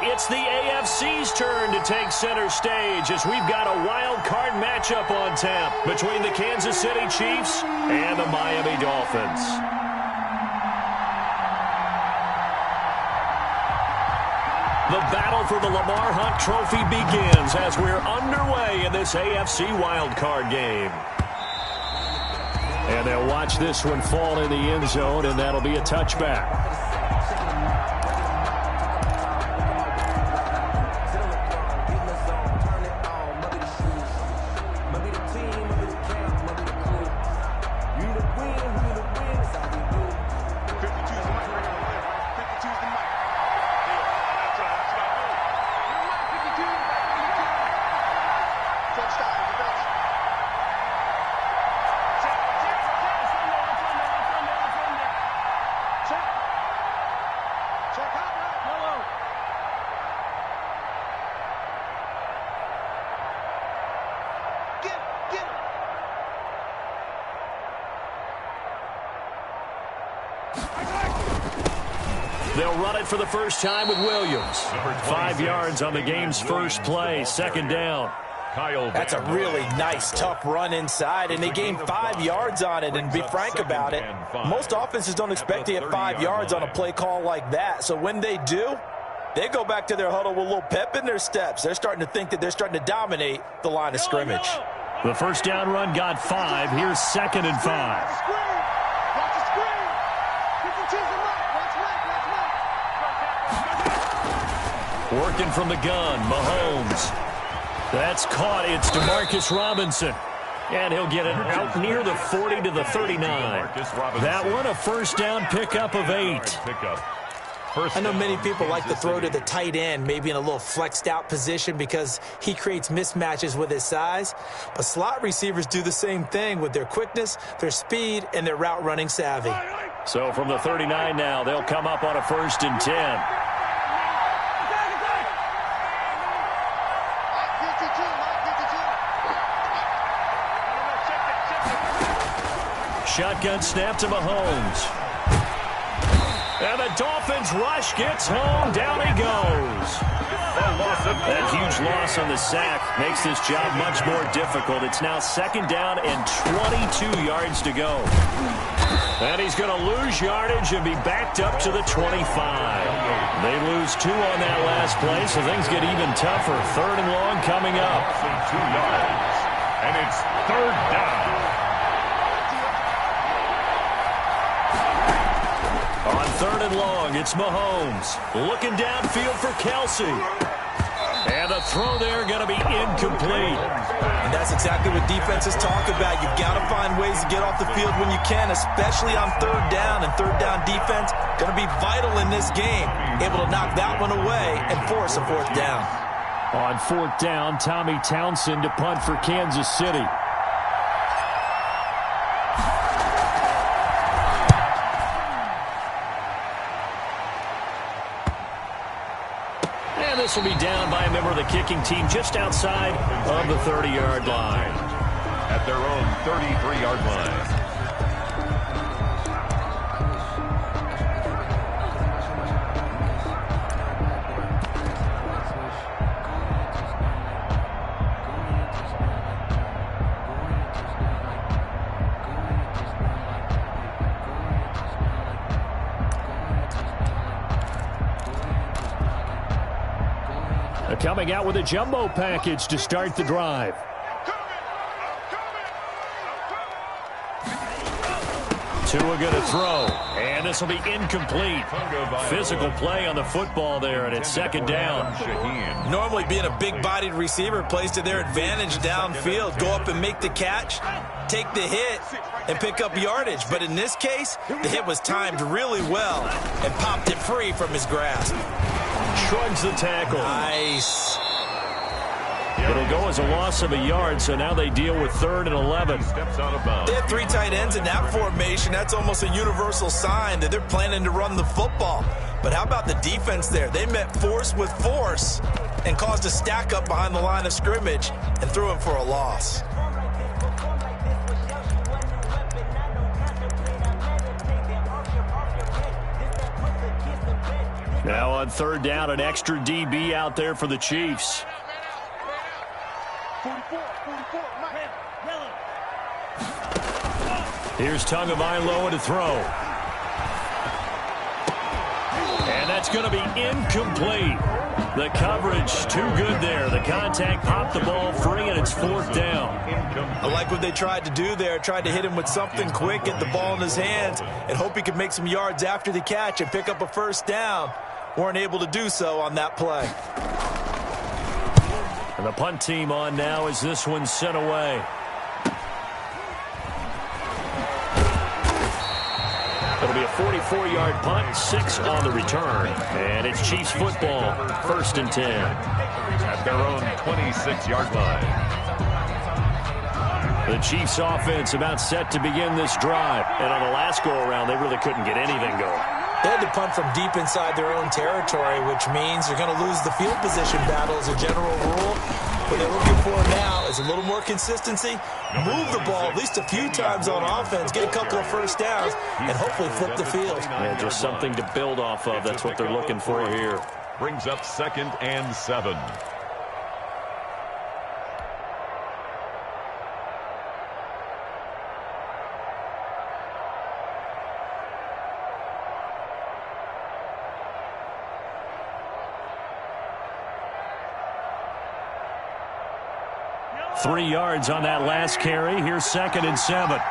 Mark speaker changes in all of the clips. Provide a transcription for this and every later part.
Speaker 1: It's the AFC's turn to take center stage as we've got a wild card matchup on tap between the Kansas City Chiefs and the Miami Dolphins. The battle for the Lamar Hunt Trophy begins as we're underway in this AFC wildcard game. And they'll watch this one fall in the end zone, and that'll be a touchback. They'll run it for the first time with Williams. 5 yards on the game's first play, second down.
Speaker 2: That's a really nice, tough run inside, and they gained 5 yards on it. And to be frank about it, most offenses don't expect to get 5 yards on a play call like that. So when they do, they go back to their huddle with a little pep in their steps. They're starting to think that they're starting to dominate the line of scrimmage.
Speaker 1: The first down run got 5. Here's 2nd and 5. Working from the gun, Mahomes. That's caught. It's Demarcus Robinson. And he'll get it out near the 40 to the 39. That one a first down pickup of 8.
Speaker 2: I know many people like to throw to the tight end, maybe in a little flexed out position because he creates mismatches with his size. But slot receivers do the same thing with their quickness, their speed, and their route running savvy.
Speaker 1: So from the 39 now, they'll come up on a 1st and 10. Shotgun snap to Mahomes. And the Dolphins rush gets home. Down he goes. That huge loss on the sack makes this job much more difficult. It's now 2nd down and 22 yards to go. And he's going to lose yardage and be backed up to the 25. They lose 2 on that last play, so things get even tougher. 3rd and long coming up.
Speaker 3: 2 yards. And it's 3rd down.
Speaker 1: On 3rd and long, it's Mahomes. Looking downfield for Kelsey. And the throw there going to be incomplete.
Speaker 2: And that's exactly what defenses talk about. You've got to find ways to get off the field when you can, especially on 3rd down. And 3rd down defense going to be vital in this game. Able to knock that one away and force a 4th down.
Speaker 1: On 4th down, Tommy Townsend to punt for Kansas City. This will be down by a member of the kicking team just outside of the 30-yard line.
Speaker 3: At their own 33-yard line.
Speaker 1: Coming out with a jumbo package to start the drive. Tua going to throw, and this will be incomplete. Physical play on the football there, and it's 2nd down.
Speaker 2: Normally being a big-bodied receiver plays to their advantage downfield. Go up and make the catch, take the hit, and pick up yardage. But in this case, the hit was timed really well and popped it free from his grasp.
Speaker 1: Shrugs the tackle.
Speaker 2: Nice.
Speaker 1: It'll go as a loss of a yard, so now they deal with 3rd and 11.
Speaker 2: They have 3 tight ends in that formation. That's almost a universal sign that they're planning to run the football. But how about the defense there? They met force with force and caused a stack up behind the line of scrimmage and threw him for a loss.
Speaker 1: Now on third down, an extra DB out there for the Chiefs. Here's Tagovailoa to throw. And that's going to be incomplete. The coverage too good there. The contact popped the ball free, and it's fourth down.
Speaker 2: I like what they tried to do there. Tried to hit him with something quick, get the ball in his hands, and hope he could make some yards after the catch and pick up a first down. Weren't able to do so on that play.
Speaker 1: And the punt team on now as this one's sent away. It'll be a 44-yard punt, 6 on the return. And it's Chiefs football, 1st and 10.
Speaker 3: At their own 26-yard line.
Speaker 1: The Chiefs offense about set to begin this drive. And on the last go-around, they really couldn't get anything going.
Speaker 2: They had to punt from deep inside their own territory, which means they're going to lose the field position battle as a general rule. What they're looking for now is a little more consistency, move the ball at least a few times on offense, get a couple of first downs, and hopefully flip the field.
Speaker 1: Yeah, just something to build off of. That's what they're looking for here.
Speaker 3: Brings up 2nd and 7.
Speaker 1: Three yards on that last carry. Here's 2nd and 7.
Speaker 4: Let's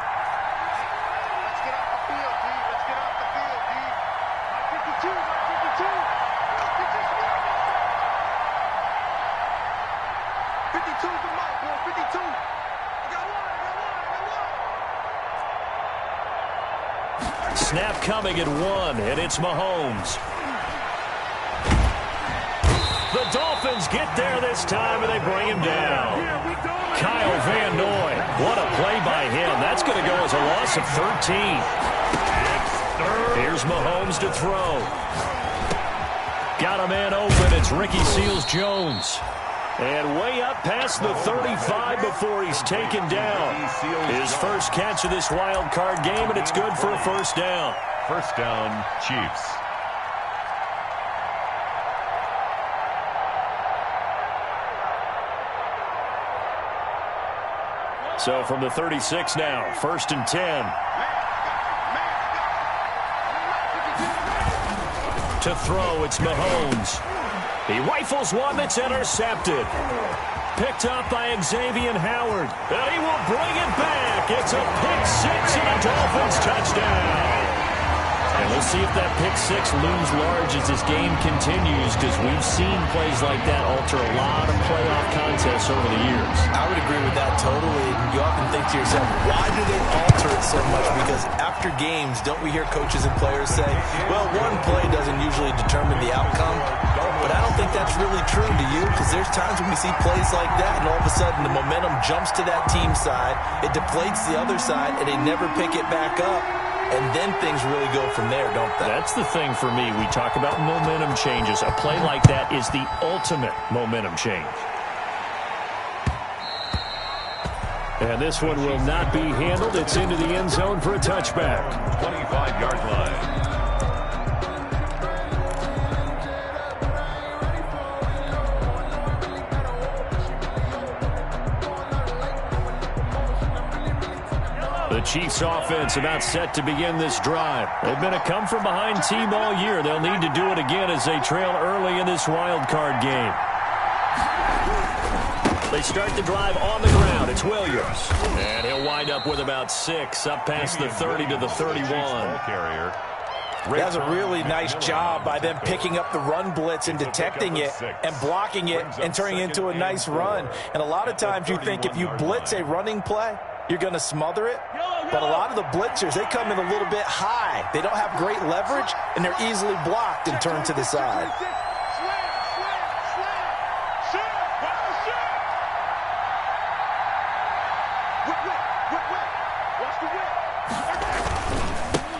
Speaker 4: get off the field, D. Let's get off the field, D. 52, 52. 52's the mark, boy. 52. I got one.
Speaker 1: Snap coming at 1, and it's Mahomes. The Dolphins get there this time, and they bring him down. Kyle Van Noy. What a play by him. That's going to go as a loss of 13. Here's Mahomes to throw. Got a man open. It's Ricky Seals-Jones. And way up past the 35 before he's taken down. His first catch of this wild card game, and it's good for a first down.
Speaker 3: First down, Chiefs.
Speaker 1: So from the 36 now, 1st and 10. To throw, it's Mahomes. He rifles one that's intercepted. Picked up by Xavier Howard. And he will bring it back. It's a pick 6 and a Dolphins touchdown. And we'll see if that pick 6 looms large as this game continues, because we've seen plays like that alter a lot of playoff contests over the years.
Speaker 2: I would agree with that totally. You often think to yourself, why do they alter it so much? Because after games, don't we hear coaches and players say, well, one play doesn't usually determine the outcome? But I don't think that's really true, do you? Because there's times when we see plays like that, and all of a sudden the momentum jumps to that team side, it deflates the other side, and they never pick it back up. And then things really go from there, don't they?
Speaker 1: That's the thing for me. We talk about momentum changes. A play like that is the ultimate momentum change. And this one will not be handled. It's into the end zone for a touchback.
Speaker 3: 25-yard line.
Speaker 1: The Chiefs offense about set to begin this drive. They've been a come-from-behind team all year. They'll need to do it again as they trail early in this wild card game. They start the drive on the ground. It's Williams. And he'll wind up with about 6, up past the 30 to the 31.
Speaker 2: That's a really nice job by them picking up the run blitz and detecting it and blocking it and turning it into a nice run. And a lot of times you think if you blitz a running play, you're going to smother it. But a lot of the blitzers, they come in a little bit high. They don't have great leverage, and they're easily blocked and turned to the side.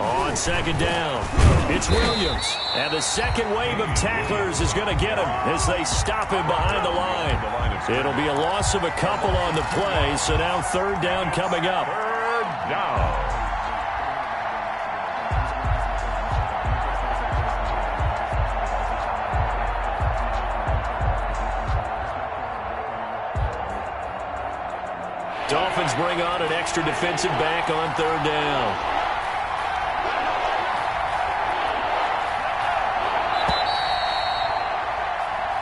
Speaker 1: On second down, it's Williams. And the second wave of tacklers is going to get him as they stop him behind the line. It'll be a loss of a couple on the play, so now third down coming up.
Speaker 3: Third down.
Speaker 1: Dolphins bring on an extra defensive back on third down.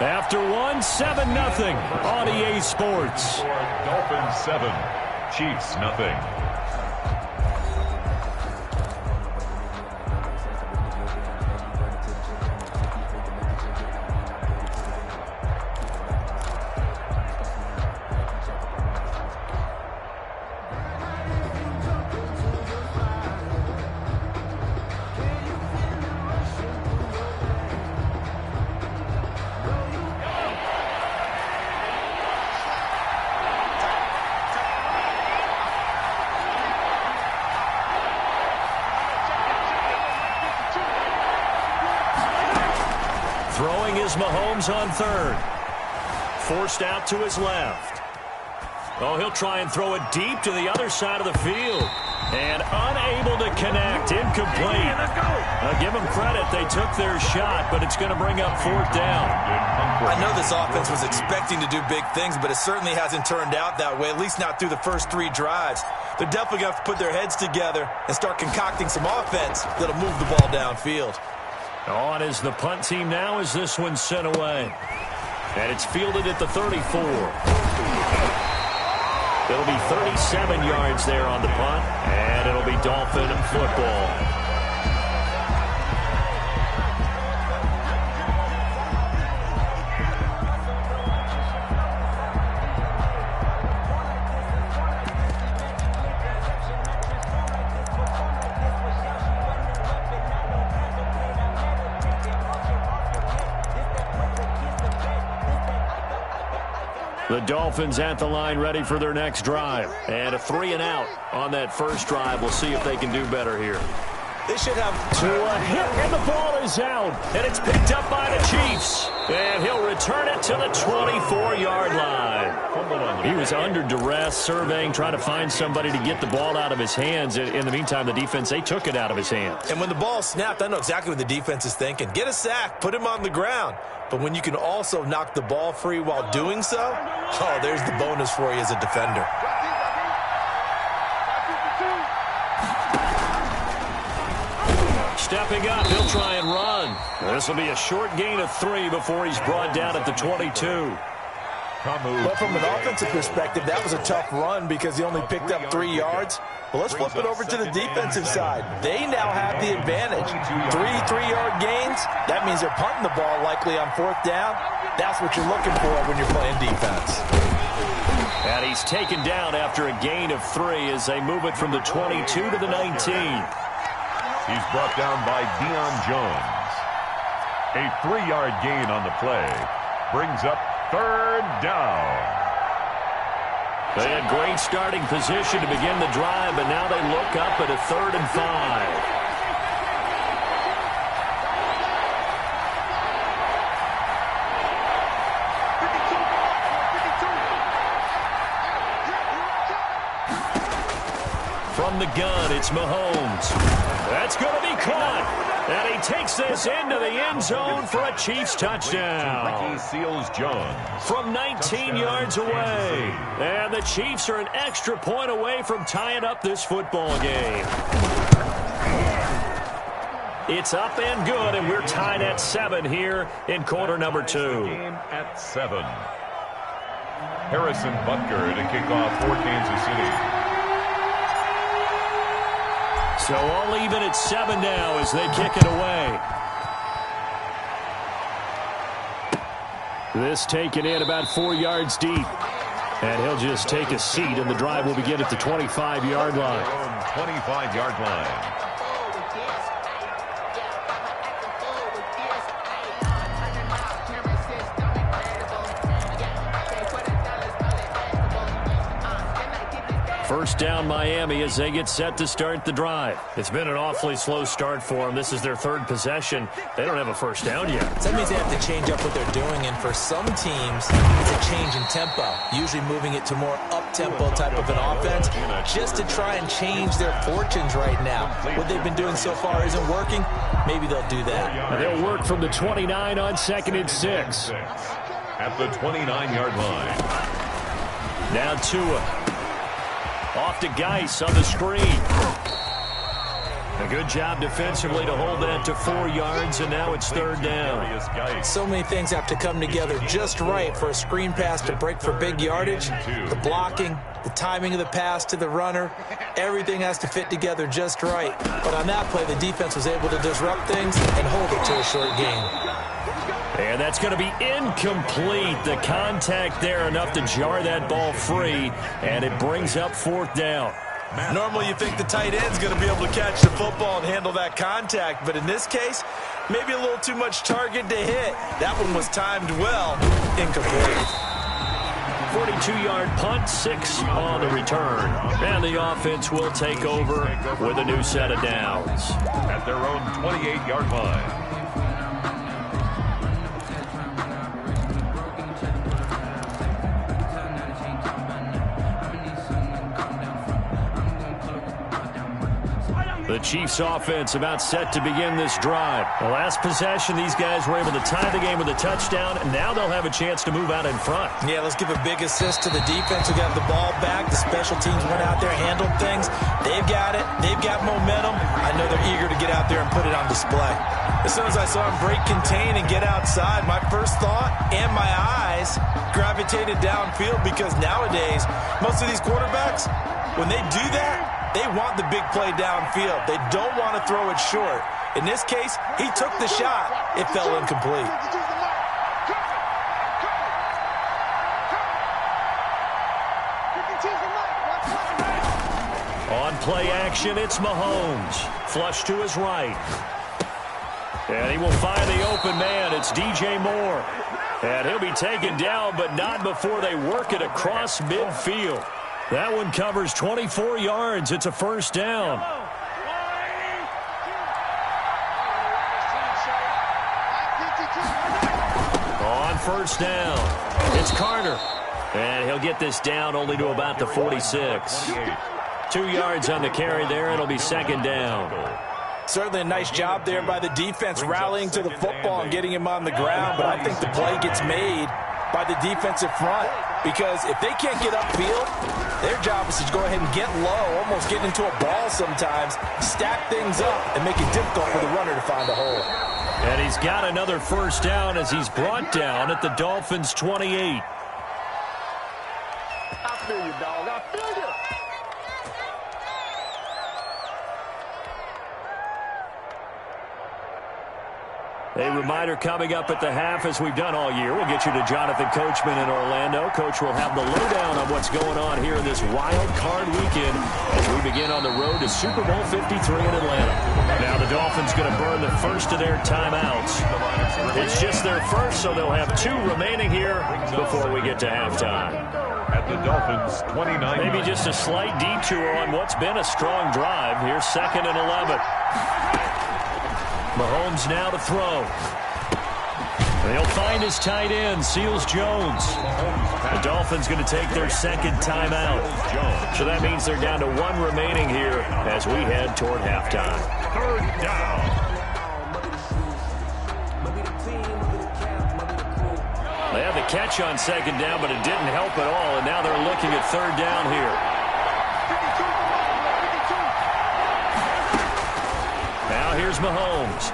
Speaker 1: After 7-0 on EA Sports.
Speaker 3: Dolphins 7, Chiefs nothing.
Speaker 1: Throwing is Mahomes on third. Forced out to his left. Oh, he'll try and throw it deep to the other side of the field. And unable to connect. Incomplete. Now, give them credit. They took their shot, but it's going to bring up fourth down.
Speaker 2: I know this offense was expecting to do big things, but it certainly hasn't turned out that way, at least not through the first 3 drives. They're definitely going to have to put their heads together and start concocting some offense that'll move the ball downfield.
Speaker 1: On is the punt team now as this one's sent away. And it's fielded at the 34. It'll be 37 yards there on the punt, and it'll be Dolphin football. The Dolphins at the line ready for their next drive. And a 3-and-out on that first drive. We'll see if they can do better here.
Speaker 2: They should have
Speaker 1: to a hit, and the ball is out. And it's picked up by the Chiefs. And he'll return it to the 24-yard line. He was under duress, surveying, trying to find somebody to get the ball out of his hands. In the meantime, the defense, they took it out of his hands.
Speaker 2: And when the ball snapped, I know exactly what the defense is thinking. Get a sack, put him on the ground. But when you can also knock the ball free while doing so, oh, there's the bonus for you as a defender.
Speaker 1: Stepping up, he'll try and run. This will be a short gain of 3 before he's brought down at the 22.
Speaker 2: But from an offensive perspective, that was a tough run because he only picked up 3 yards. But let's flip it over to the defensive side. They now have the advantage. 3 3-yard gains, that means they're punting the ball likely on fourth down. That's what you're looking for when you're playing defense.
Speaker 1: And he's taken down after a gain of 3 as they move it from the 22 to the 19.
Speaker 3: He's brought down by Deion Jones. A 3-yard gain on the play brings up third down.
Speaker 1: They had great starting position to begin the drive, but now they look up at a 3rd and 5. From the gun, it's Mahomes. That's going to be caught. And he takes this into the end zone for a Chiefs touchdown.
Speaker 3: Seals-Jones.
Speaker 1: From 19 yards away. And the Chiefs are an extra point away from tying up this football game. It's up and good, and we're tied at 7 here in quarter number 2.
Speaker 3: Game at 7. Harrison Butker to kick off for Kansas City.
Speaker 1: So all even at 7 now as they kick it away. This taken in about 4 yards deep. And he'll just take a seat, and the drive will begin at the 25-yard line.
Speaker 3: 25-yard line.
Speaker 1: First down Miami as they get set to start the drive. It's been an awfully slow start for them. This is their 3rd possession. They don't have a first down yet.
Speaker 2: That means they have to change up what they're doing, and for some teams, it's a change in tempo, usually moving it to more up-tempo type of an offense just to try and change their fortunes right now. What they've been doing so far isn't working. Maybe they'll do that.
Speaker 1: And they'll work from the 29 on 2nd and 6.
Speaker 3: At the 29-yard line.
Speaker 1: Now Tua. Off to Geis on the screen. A good job defensively to hold that to 4 yards, and now it's 3rd down.
Speaker 2: So many things have to come together just right for a screen pass to break for big yardage. The blocking, the timing of the pass to the runner, everything has to fit together just right. But on that play, the defense was able to disrupt things and hold it to a short gain.
Speaker 1: And that's going to be incomplete. The contact there enough to jar that ball free, and it brings up 4th down.
Speaker 2: Normally you think the tight end's going to be able to catch the football and handle that contact, but in this case, maybe a little too much target to hit. That one was timed well, incomplete.
Speaker 1: 42-yard punt, 6 on the return. And the offense will take over with a new set of downs.
Speaker 3: At their own 28-yard line.
Speaker 1: The Chiefs offense about set to begin this drive. The last possession, these guys were able to tie the game with a touchdown, and now they'll have a chance to move out in front.
Speaker 2: Yeah, let's give a big assist to the defense who got the ball back. The special teams went out there, handled things. They've got it. They've got momentum. I know they're eager to get out there and put it on display. As soon as I saw him break contain and get outside, my first thought and my eyes gravitated downfield, because nowadays, most of these quarterbacks, when they do that, they want the big play downfield. They don't want to throw it short. In this case, he took the shot. It fell incomplete.
Speaker 1: On play action, it's Mahomes. Flush to his right. And he will find the open man. It's DJ Moore. And he'll be taken down, but not before they work it across midfield. That one covers 24 yards. It's a 1st down. On 1st down, it's Carter. And he'll get this down only to about the 46. 2 yards on the carry there. It'll be 2nd down.
Speaker 2: Certainly a nice job there by the defense rallying to the football and getting him on the ground, but I think the play gets made by the defensive front, because if they can't get upfield, their job is to go ahead and get low, almost get into a ball sometimes, stack things up, and make it difficult for the runner to find a hole.
Speaker 1: And he's got another 1st down as he's brought down at the Dolphins' 28.
Speaker 4: I feel you, dog. I feel you.
Speaker 1: A reminder coming up at the half, as we've done all year. We'll get you to Jonathan Coachman in Orlando. Coach will have the lowdown on what's going on here in this wild card weekend as we begin on the road to Super Bowl 53 in Atlanta. Now the Dolphins going to burn the first of their timeouts. It's just their first, so they'll have 2 remaining here before we get to halftime.
Speaker 3: At the Dolphins' 29.
Speaker 1: Maybe just a slight detour on what's been a strong drive. Here's 2nd and 11. Mahomes now to throw. They'll find his tight end, Seals Jones. The Dolphins going to take their 2nd timeout. So that means they're down to 1 remaining here as we head toward halftime.
Speaker 3: 3rd down.
Speaker 1: They had the catch on 2nd down, but it didn't help at all, and now they're looking at 3rd down here. Now here's Mahomes.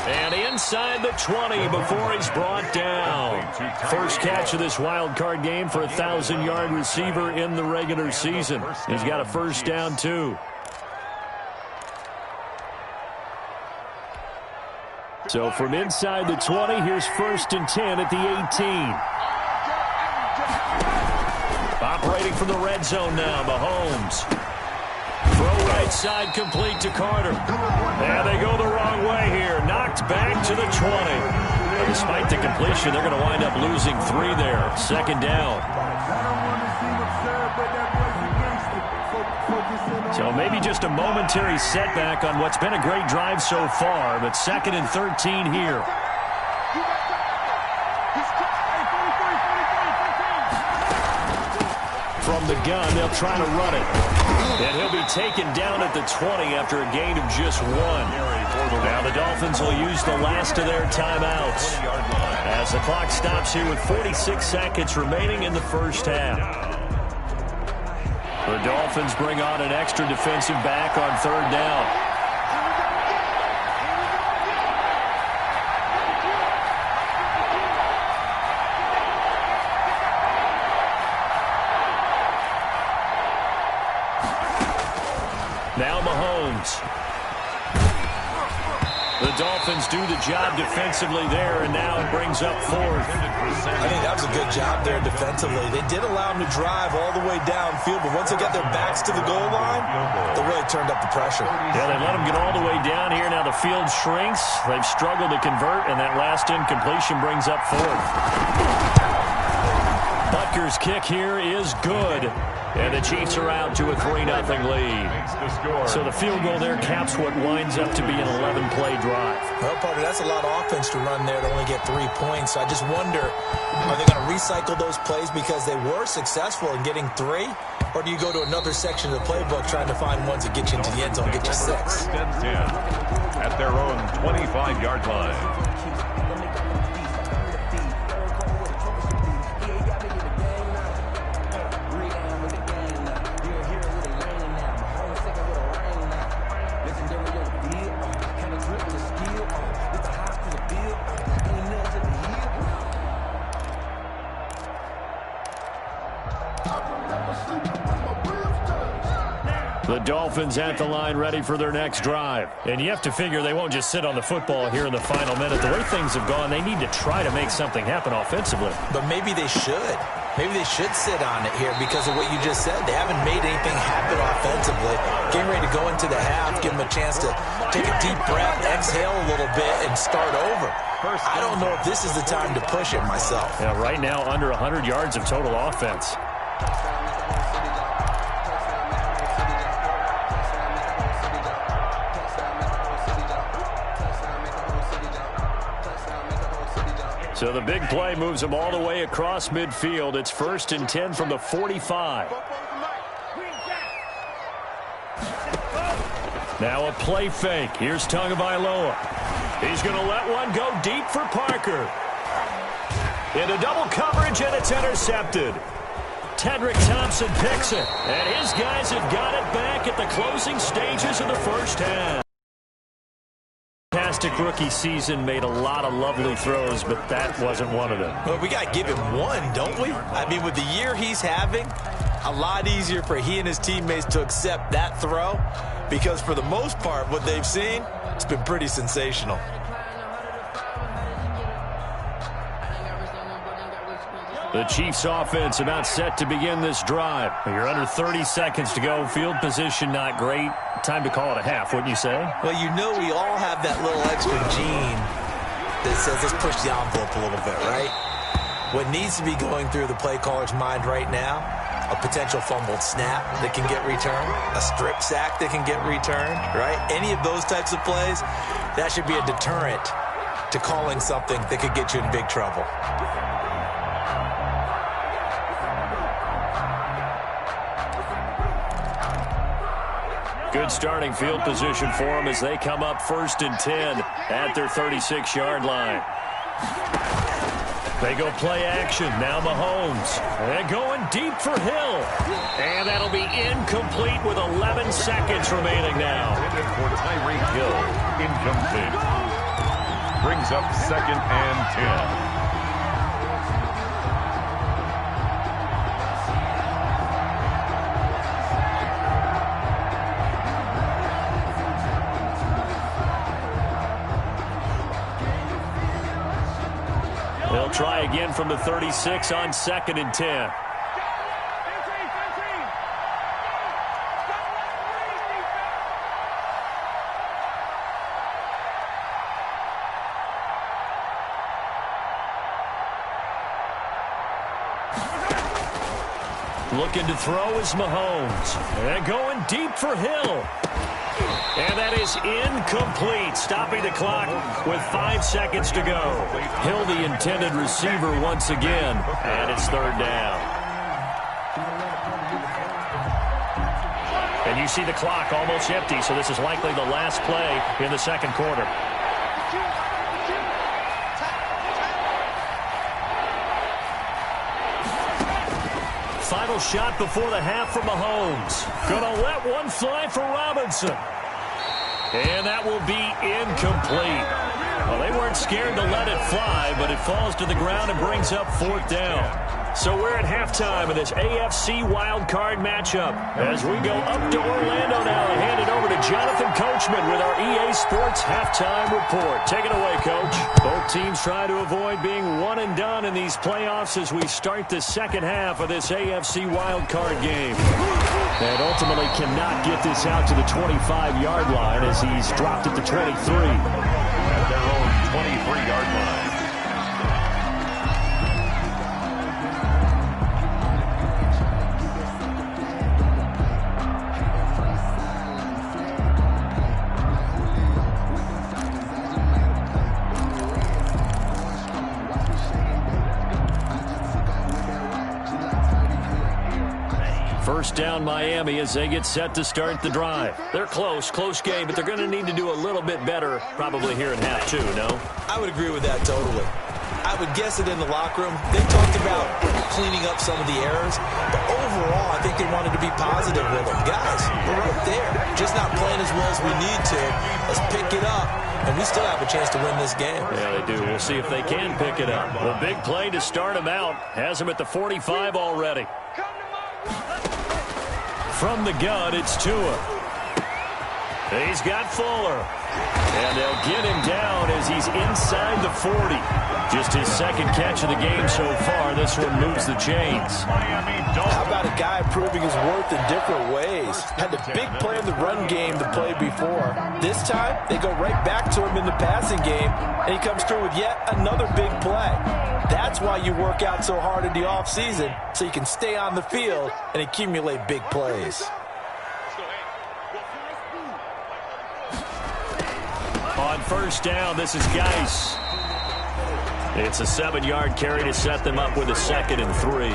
Speaker 1: And inside the 20 before he's brought down. First catch of this wild card game for a 1,000-yard receiver in the regular season. He's got a 1st down, too. So from inside the 20, here's 1st and 10 at the 18. Operating from the red zone now, Mahomes. Throw right side complete to Carter. And they go the wrong way here. Knocked back to the 20. But despite the completion, they're going to wind up losing 3 there. 2nd down. So maybe just a momentary setback on what's been a great drive so far, but 2nd and 13 here. From the gun, they'll try to run it. And he'll be taken down at the 20 after a gain of just 1. Now the Dolphins will use the last of their timeouts as the clock stops here with 46 seconds remaining in the first half. The Dolphins bring on an extra defensive back on third down. Now Mahomes. The Dolphins do the job defensively there, and now it brings up fourth.
Speaker 2: I think that was a good job there defensively. They did allow them to drive all the way downfield, but once they got their backs to the goal line, they really turned up the pressure.
Speaker 1: Yeah, they let them get all the way down here. Now the field shrinks. They've struggled to convert, and that last incompletion brings up fourth. Butker's kick here is good. And the Chiefs are out to a 3-0 lead. So the field goal there caps what winds up to be an 11-play drive.
Speaker 2: Well, partner, that's a lot of offense to run there to only get 3 points. So I just wonder, are they going to recycle those plays because they were successful in getting 3? Or do you go to another section of the playbook trying to find ones that get you into the end zone, get you 6?
Speaker 3: At their own 25-yard line.
Speaker 1: The Dolphins at the line ready for their next drive. And you have to figure they won't just sit on the football here in the final minute. The way things have gone, they need to try to make something happen offensively.
Speaker 2: But maybe they should. Maybe they should sit on it here because of what you just said. They haven't made anything happen offensively. Getting ready to go into the half, give them a chance to take a deep breath, exhale a little bit, and start over. I don't know if this is the time to push it myself.
Speaker 1: Yeah, right now, under 100 yards of total offense. So the big play moves them all the way across midfield. It's 1st and 10 from the 45. Now a play fake. Here's Tagovailoa. He's going to let one go deep for Parker. Into double coverage, and it's intercepted. Tedrick Thompson picks it, and his guys have got it back at the closing stages of the first half. Fantastic rookie season, made a lot of lovely throws, but that wasn't one of them.
Speaker 2: Well, we got to give him one, don't we? I mean, with the year he's having, a lot easier for he and his teammates to accept that throw because for the most part, what they've seen, it's been pretty sensational.
Speaker 1: The Chiefs offense about set to begin this drive. You're under 30 seconds to go. Field position not great. Time to call it a half, wouldn't you say?
Speaker 2: Well, you know we all have that little extra gene that says let's push the envelope a little bit, right? What needs to be going through the play caller's mind right now, a potential fumbled snap that can get returned, a strip sack that can get returned, right? Any of those types of plays, that should be a deterrent to calling something that could get you in big trouble.
Speaker 1: Good starting field position for them as they come up 1st and 10 at their 36-yard line. They go play action. Now Mahomes. They're going deep for Hill. And that'll be incomplete with 11 seconds remaining now.
Speaker 3: For Tyreek Hill, incomplete. Brings up 2nd and 10.
Speaker 1: They'll try again from the 36 on 2nd and 10. Looking to throw is Mahomes. And going deep for Hill. And that is incomplete, stopping the clock with 5 seconds to go. Hill, the intended receiver once again, and it's 3rd down. And you see the clock almost empty, so this is likely the last play in the 2nd quarter. final shot before the half from Mahomes. Gonna let one fly for Robinson. And that will be incomplete. Well, they weren't scared to let it fly, but it falls to the ground and brings up 4th down. So we're at halftime of this AFC wildcard matchup. As we go up to Orlando now and hand it over to Jonathan Coachman with our EA Sports Halftime Report. Take it away, Coach. Both teams try to avoid being one and done in these playoffs as we start the second half of this AFC wildcard game. And ultimately cannot get this out to the 25-yard line as he's dropped at the 23.
Speaker 3: At their own 23-yard line.
Speaker 1: First down Miami as they get set to start the drive. They're close game, but they're going to need to do a little bit better probably here in half two, no?
Speaker 2: I would agree with that totally. I would guess it in the locker room. They talked about cleaning up some of the errors, but overall I think they wanted to be positive with them. Guys, we're right there. Just not playing as well as we need to. Let's pick it up, and we still have a chance to win this game.
Speaker 1: Yeah, they do. We'll see if they can pick it up. The big play to start him out. Has him at the 45 already. From the gun, it's Tua. He's got Fuller. And they'll get him down as he's inside the 40. Just his second catch of the game so far. This one moves the chains.
Speaker 2: How about a guy proving his worth in different ways? Had the big play in the run game to play before. This time, they go right back to him in the passing game, and he comes through with yet another big play. That's why you work out so hard in the offseason, so you can stay on the field and accumulate big plays.
Speaker 1: On first down, this is Geis. It's a 7-yard carry to set them up with a 2nd and 3.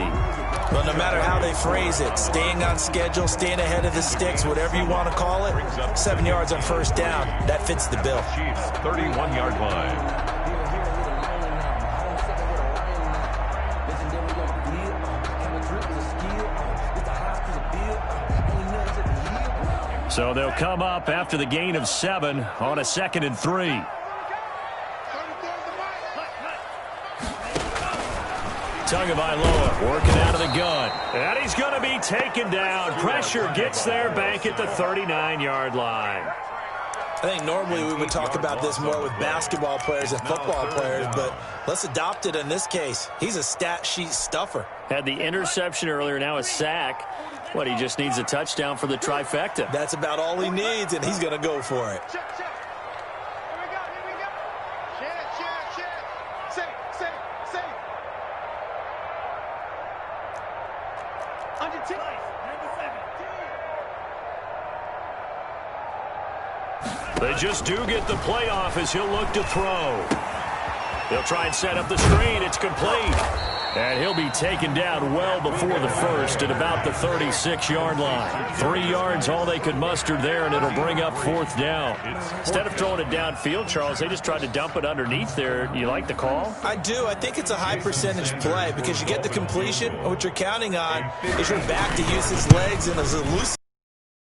Speaker 2: Well, no matter how they phrase it, staying on schedule, staying ahead of the sticks, whatever you want to call it, 7 yards on first down, that fits the bill.
Speaker 3: Chiefs 31-yard line.
Speaker 1: So they'll come up after the gain of 7 on a 2nd and 3. Tagovailoa working out of the gun. And he's going to be taken down. Pressure gets there back at the 39-yard line.
Speaker 2: I think normally we would talk about this more with basketball players and football players, but let's adopt it in this case. He's a stat sheet stuffer.
Speaker 1: Had the interception earlier, now a sack. What, he just needs a touchdown for the trifecta.
Speaker 2: That's about all he needs, and he's going to go for it.
Speaker 4: Check. Here we go. Check. Safe. Under 10. 97.
Speaker 1: They just do get the playoff as he'll look to throw. They'll try and set up the screen. It's complete. And he'll be taken down well before the first at about the 36-yard line. 3 yards, all they could muster there, and it'll bring up 4th down. Instead of throwing it downfield, Charles, they just tried to dump it underneath there. You like the call?
Speaker 2: I do. I think it's a high percentage play because you get the completion, and what you're counting on is your back to use his legs and his elusive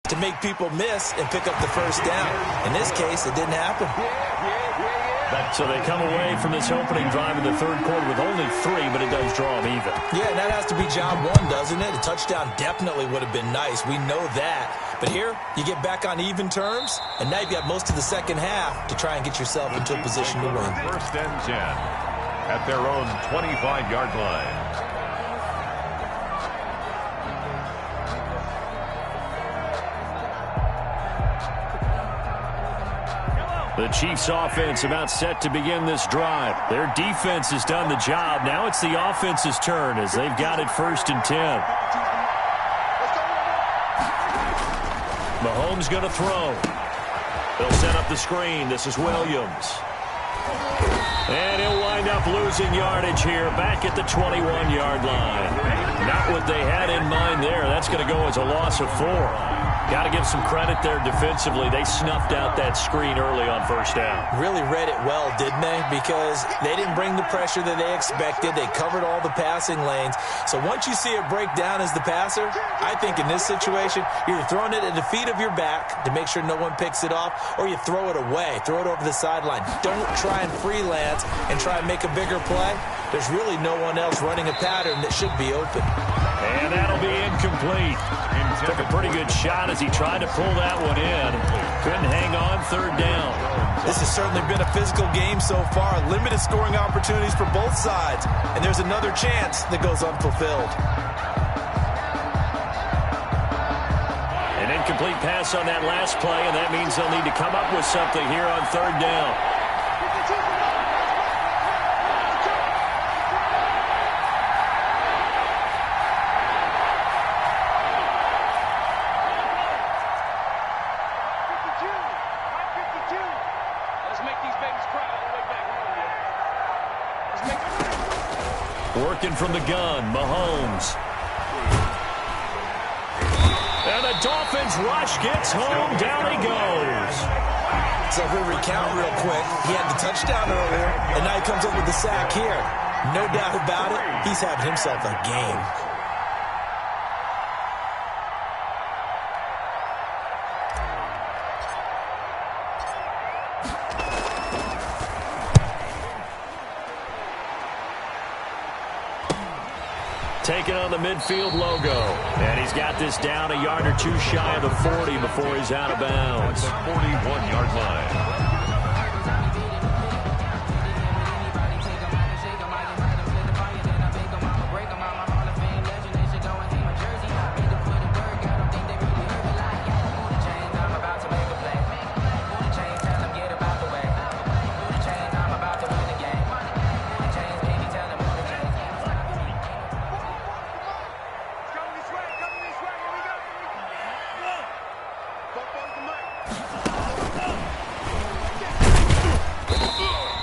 Speaker 2: to make people miss and pick up the first down. In this case, it didn't happen.
Speaker 1: So they come away from this opening drive in the third quarter with only 3, but it does draw them even.
Speaker 2: Yeah, and that has to be job one, doesn't it? A touchdown definitely would have been nice. We know that. But here, you get back on even terms, and now you've got most of the second half to try and get yourself into a position to win.
Speaker 3: First and 10 at their own 25-yard line.
Speaker 1: The Chiefs offense about set to begin this drive. Their defense has done the job. Now it's the offense's turn as they've got it 1st and 10. Mahomes going to throw. They'll set up the screen. This is Williams. And he'll wind up losing yardage here back at the 21-yard line. Not what they had in mind there. That's going to go as a loss of 4. Got to give some credit there defensively. They snuffed out that screen early on first down.
Speaker 2: Really read it well, didn't they? Because they didn't bring the pressure that they expected. They covered all the passing lanes. So once you see it break down as the passer, I think in this situation, you're throwing it at the feet of your back to make sure no one picks it off, or you throw it away, throw it over the sideline. Don't try and freelance and try and make a bigger play. There's really no one else running a pattern that should be open.
Speaker 1: And that'll be incomplete. Took a pretty good shot as he tried to pull that one in. Couldn't hang on third down.
Speaker 2: This has certainly been a physical game so far. Limited scoring opportunities for both sides. And there's another chance that goes unfulfilled.
Speaker 1: An incomplete pass on that last play, and that means they'll need to come up with something here on third down. Working from the gun, Mahomes. And the Dolphins rush gets home. Down he goes.
Speaker 2: So if we recount real quick, he had the touchdown earlier, and now he comes up with the sack here. No doubt about it, he's having himself a game.
Speaker 1: Taking on the midfield logo. And he's got this down a yard or two shy of the 40 before he's out of bounds.
Speaker 3: The 41-yard line.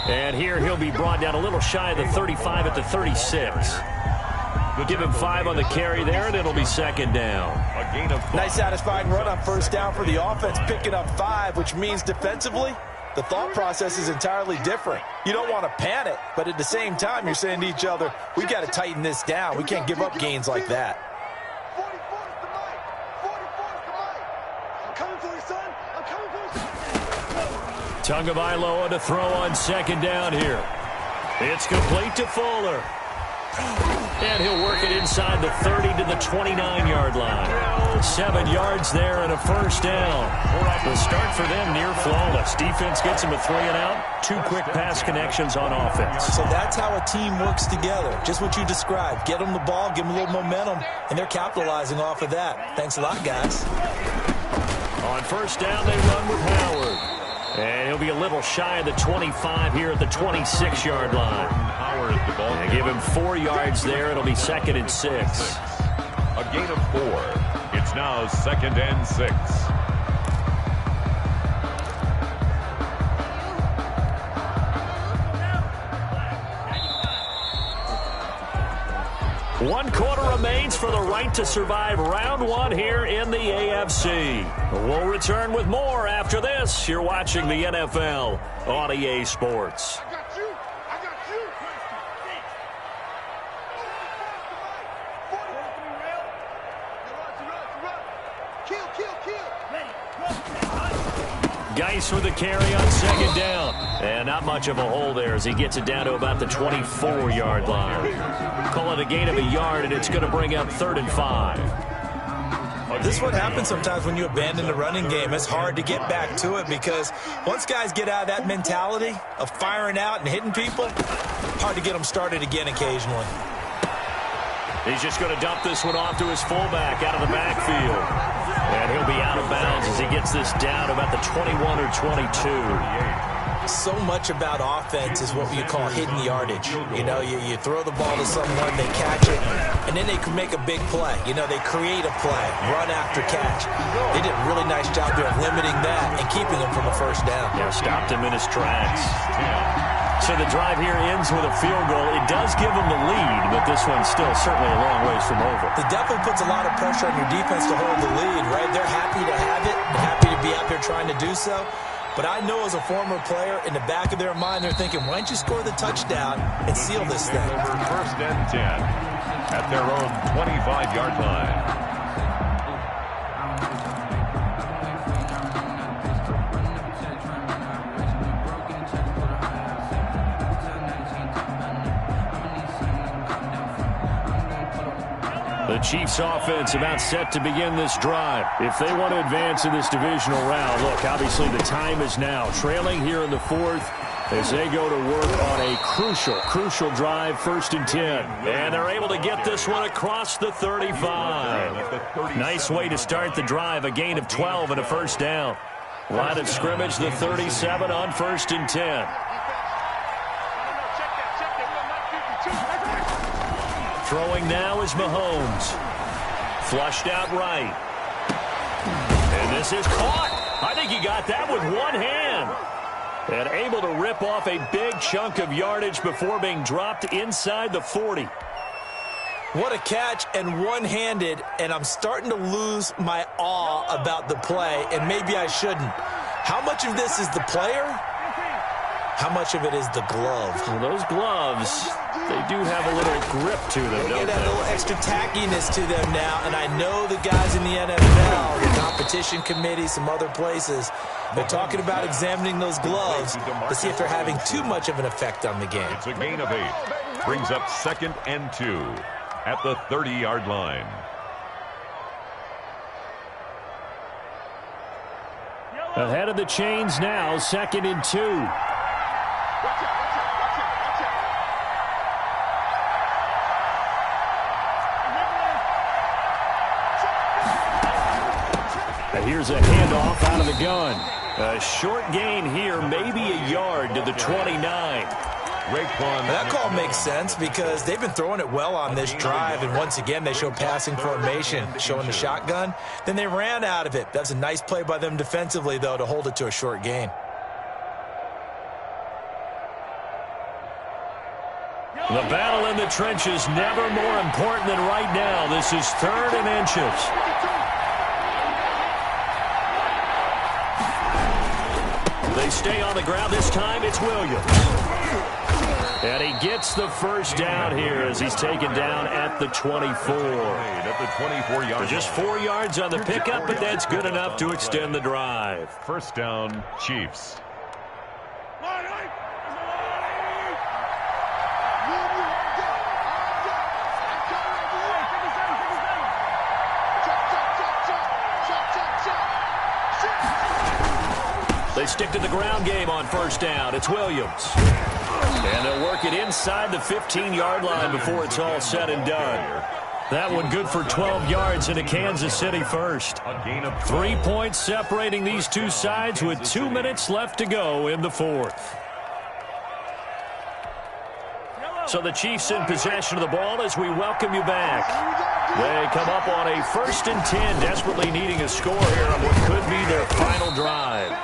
Speaker 1: And here he'll be brought down a little shy of the 35 at the 36. We'll give him 5 on the carry there, and it'll be second down.
Speaker 3: A gain of 5.
Speaker 2: Nice satisfying run on first down for the offense, picking up 5, which means defensively, the thought process is entirely different. You don't want to panic, but at the same time, you're saying to each other, we got to tighten this down. We can't give up gains like that.
Speaker 4: 44 is the mic. 44 is the mic. I'm coming for you, son. I'm coming for you, son.
Speaker 1: Tagovailoa to throw on second down here. It's complete to Fuller. And he'll work it inside the 30 to the 29-yard line. 7 yards there and a first down. The start for them near flawless. Defense gets him a 3 and out. 2 quick pass connections on offense.
Speaker 2: So that's how a team works together. Just what you described. Get them the ball, give them a little momentum, and they're capitalizing off of that. Thanks a lot, guys.
Speaker 1: On first down, they run with Howard. And he'll be a little shy of the 25 here at the 26-yard line.
Speaker 3: Howard at the ball.
Speaker 1: They give him 4 yards there. It'll be second and 6.
Speaker 3: A gain of 4. It's now second and 6.
Speaker 1: One quarter remains for the right to survive round 1 here in the AFC. We'll return with more after this. You're watching the NFL on EA Sports.
Speaker 4: I got you. I got you. 44 is the mic.
Speaker 1: Geis with the carry on second down. And not much of a hole there as he gets it down to about the 24-yard line. Call it a gain of a yard, and it's going to bring up 3rd and 5.
Speaker 2: This is what happens sometimes when you abandon the running game. It's hard to get back to it because once guys get out of that mentality of firing out and hitting people, hard to get them started again occasionally.
Speaker 1: He's just going to dump this one off to his fullback out of the backfield. And he'll be out of bounds as he gets this down about the 21 or 22.
Speaker 2: So much about offense is what you call hidden yardage. You know, you throw the ball to someone, they catch it, and then they can make a big play. You know, they create a play, run after catch. They did a really nice job there of limiting that and keeping him from a first down.
Speaker 1: Yeah, stopped him in his tracks. So the drive here ends with a field goal. It does give them the lead, but this one's still certainly a long ways from over.
Speaker 2: It definitely puts a lot of pressure on your defense to hold the lead, right? They're happy to have it, happy to be out there trying to do so. But I know as a former player, in the back of their mind, they're thinking, why don't you score the touchdown and seal this thing?
Speaker 3: First and 10 at their own 25-yard line.
Speaker 1: The Chiefs offense about set to begin this drive. If they want to advance in this divisional round, look, obviously the time is now. Trailing here in the fourth as they go to work on a crucial drive, 1st and 10. And they're able to get this one across the 35. Nice way to start the drive, a gain of 12 and a first down. Line of scrimmage, the 37 on 1st and 10. Throwing now is Mahomes. Flushed out right. And this is caught. I think he got that with one hand. And able to rip off a big chunk of yardage before being dropped inside the 40.
Speaker 2: What a catch, and one-handed, and I'm starting to lose my awe about the play, and maybe I shouldn't. How much of this is the player? How much of it is the glove?
Speaker 1: Well, those gloves, they do have a little grip to them, don't
Speaker 2: They
Speaker 1: they?
Speaker 2: got a little extra tackiness to them now, and I know the guys in the NFL, the competition committee, some other places, they're talking about examining those gloves to see if they're having too much of an effect on the game.
Speaker 3: It's a gain of 8. Brings up 2nd and 2 at the 30-yard line.
Speaker 1: Ahead of the chains now, 2nd and 2. Here's a handoff out of the gun. A short gain here, maybe a yard to the 29.
Speaker 2: That call makes sense because they've been throwing it well on this drive, and once again they show passing formation, showing the shotgun. Then they ran out of it. That's a nice play by them defensively, though, to hold it to a short gain.
Speaker 1: The battle in the trenches never more important than right now. This is 3rd and inches. They stay on the ground. This time it's Williams. And he gets the first down here as he's taken down at the 24.
Speaker 3: At the 24-yard
Speaker 1: Just 4 yards on the pickup, but that's good enough to extend the drive.
Speaker 3: First down, Chiefs.
Speaker 1: They stick to the ground game on first down. It's Williams. And they'll work it inside the 15-yard line before it's all said and done. That one good for 12 yards into Kansas City first. 3 points separating these two sides with 2 minutes left to go in the fourth. So the Chiefs in possession of the ball as we welcome you back. They come up on a 1st and 10, desperately needing a score here on what could be their final drive.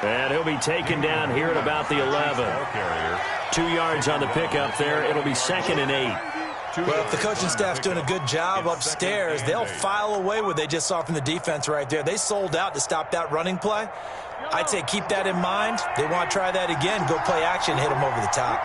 Speaker 1: And he'll be taken down here at about the 11. 2 yards on the pickup there. It'll be 2nd and 8.
Speaker 2: Well, if the coaching staff's doing a good job upstairs, they'll file away what they just saw from the defense right there. They sold out to stop that running play. I'd say keep that in mind. They want to try that again. Go play action, hit them over the top.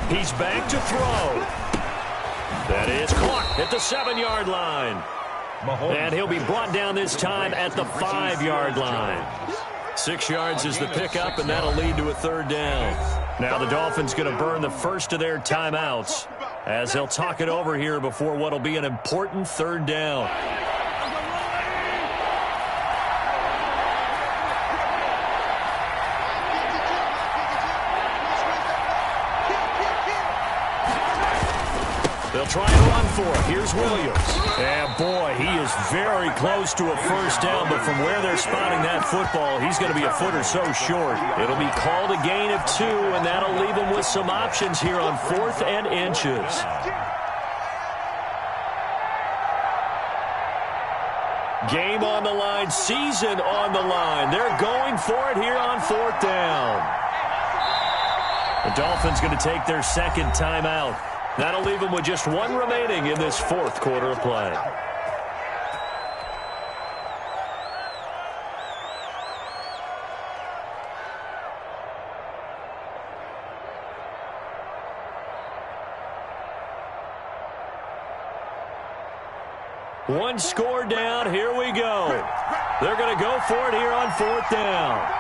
Speaker 1: He's back to throw. That is caught at the 7-yard line. And he'll be brought down this time at the 5-yard line. 6 yards is the pickup, and that'll lead to a 3rd down. Now the Dolphins going to burn the first of their timeouts as they'll talk it over here before what'll be an important 3rd down. They'll They'll try and run for it. Here's Williams. And boy, he is very close to a first down, but from where they're spotting that football, he's going to be a foot or so short. It'll be called a gain of 2, and that'll leave him with some options here on 4th and inches. Game on the line, season on the line. They're going for it here on 4th down. The Dolphins going to take their second timeout. That'll leave them with just 1 remaining in this 4th quarter of play. One score down. Here we go. They're going to go for it here on 4th down.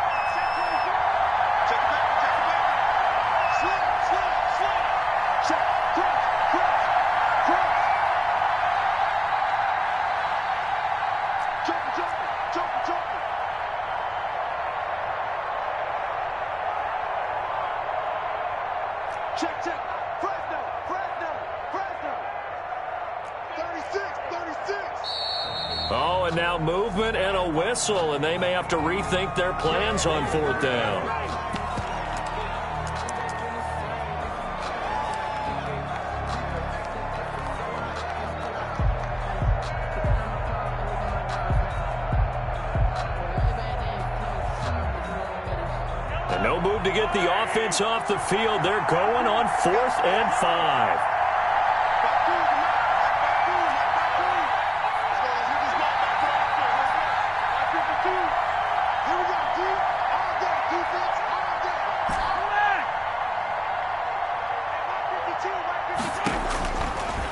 Speaker 1: Oh, and now movement and a whistle, and they may have to rethink their plans on 4th down. And no move to get the offense off the field. They're going on 4th and 5.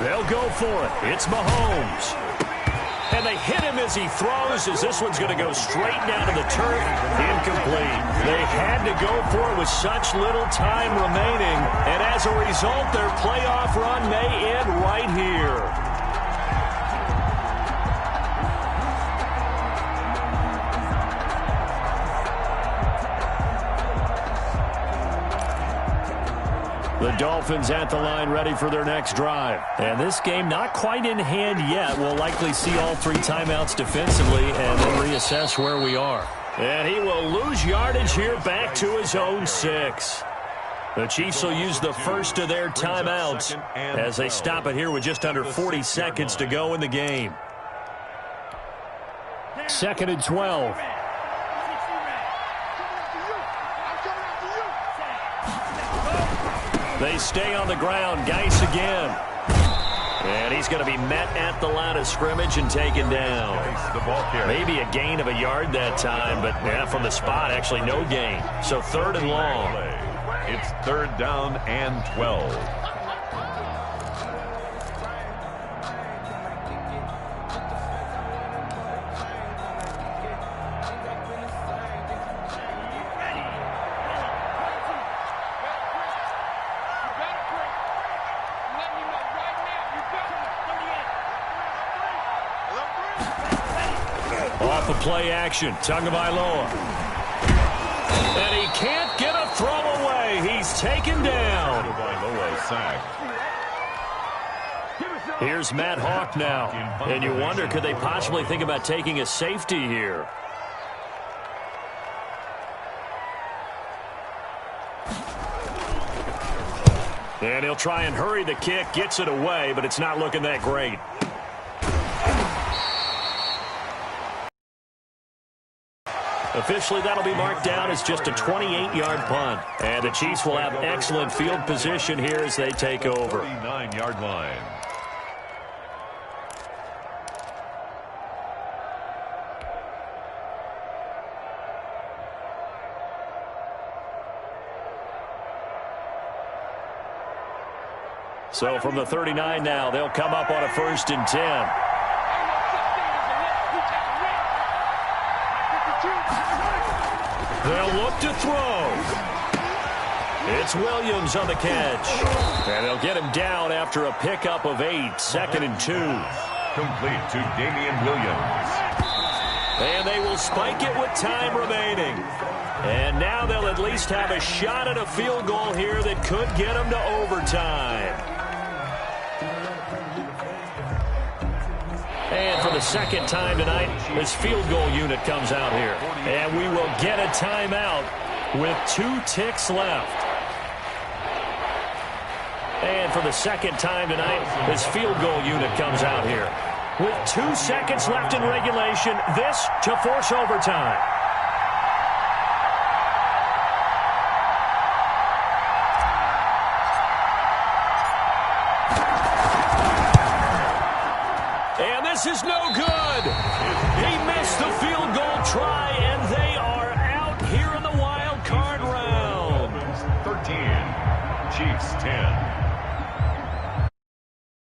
Speaker 1: They'll go for it. It's Mahomes. And they hit him as he throws, as this one's going to go straight down to the turf. Incomplete. They had to go for it with such little time remaining. And as a result, their playoff run may end right here. The Dolphins at the line ready for their next drive. And this game not quite in hand yet. We'll likely see all 3 timeouts defensively and then reassess where we are. And he will lose yardage here back to his own 6. The Chiefs will use the first of their timeouts as they stop it here with just under 40 seconds to go in the game. 2nd and 12. They stay on the ground. Geis again. And he's going to be met at the line of scrimmage and taken down. Maybe a gain of a yard that time, but yeah, from the spot, actually no gain. So 3rd and long.
Speaker 3: It's 3rd down and 12.
Speaker 1: Off the play action, Tagovailoa. And he can't get a throw away. He's taken down. Here's Matt Hawk now. And you wonder, could they possibly think about taking a safety here? And he'll try and hurry the kick, gets it away, but it's not looking that great. Officially, that'll be marked down as just a 28-yard punt. And the Chiefs will have excellent field position here as they take over.
Speaker 3: 39-yard line.
Speaker 1: So from the 39 now, they'll come up on a 1st and 10. They'll look to throw. It's Williams on the catch. And they'll get him down after a pickup of 8. 2nd and 2.
Speaker 3: Complete to Damian Williams.
Speaker 1: And they will spike it with time remaining. And now they'll at least have a shot at a field goal here that could get them to overtime. And for the second time tonight, this field goal unit comes out here. And we will get a timeout with 2 ticks left. And for the second time tonight, this field goal unit comes out here. With 2 seconds left in regulation, this to force overtime. And this is no good. He missed the field goal try